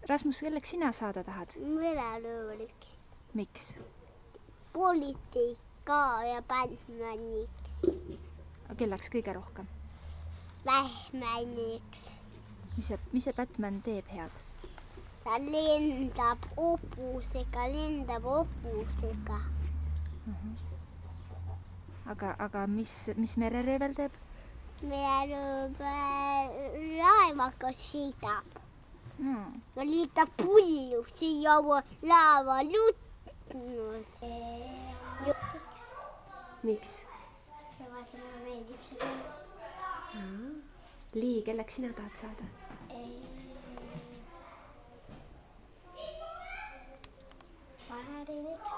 Rasmus, kelleks sina saada tahad? Merelöövaliks. Miks? Politseiks ka ja Batmaniks. Kelleks kõige rohkem? Batmaniks. Mis see Batman teeb head? Ta lendab hobusega. Aga mis mereröövel teeb? Merelöövel laevaga sõidab. Ja liitab pullu siia laeva lutnud. Miks? Seepärast mulle meeldib seda. Lii, kelleks sina tahad saada? Valeriiniks.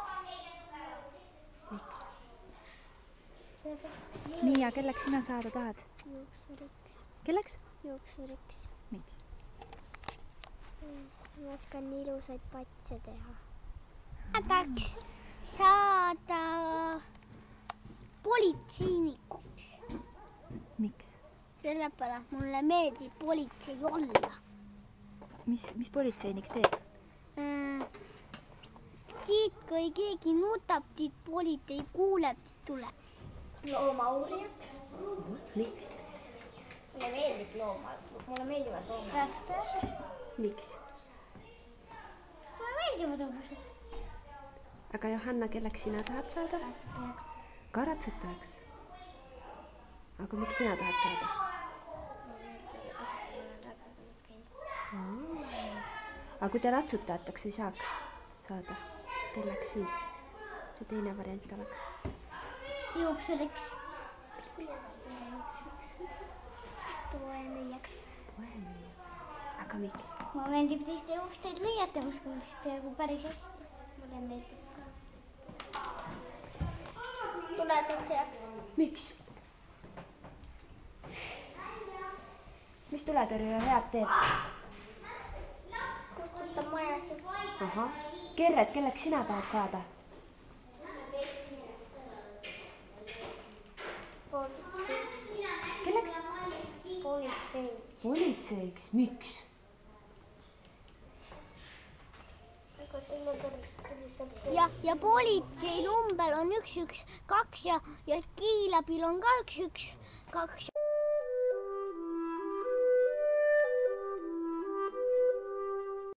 Miks? Miia, kelleks sina saada tahad? Juuksuriks. Kelleks? Juuksuriks. Miks? Ma oskan ilusaid patse teha. Ma tahaks saada politseinikuks. Miks? Sellepärast mulle meeldib politsei olla. Mis politseinik teeb? Siit, kui keegi nutab, siit politsei kuuleb, siit tuleb. Loomauurijaks. Miks? Mulle meeldib loomad. Mulle meeldivad loomad. Ratsutajaks. Miks? Mulle meeldivad hobused. Aga Johanna, kelleks sina tahad saada? Ratsutajaks. Ka ratsutajaks? Aga miks sina tahad saada? Aga kui te ratsutajateks ei saaks saada, siis kelleks siis? See teine variant oleks. Juuksuriks. Miks? Poemüüjaks. Poemüüjaks. Aga miks? Mulle meeldib tihti juukseid lõigata, uskunud nagu päris hästi. Mulle meeldib ka. Tuletõrjaks. Miks? Mis tuletõrje head teeb? Kustutab majasid. Ahah. Gerret, kelleks sina tahad saada? Politseiks. Kelleks? Politseiks. Politseiks. Miks? Ja politsei number on 112 ja kiilabil on ka 112.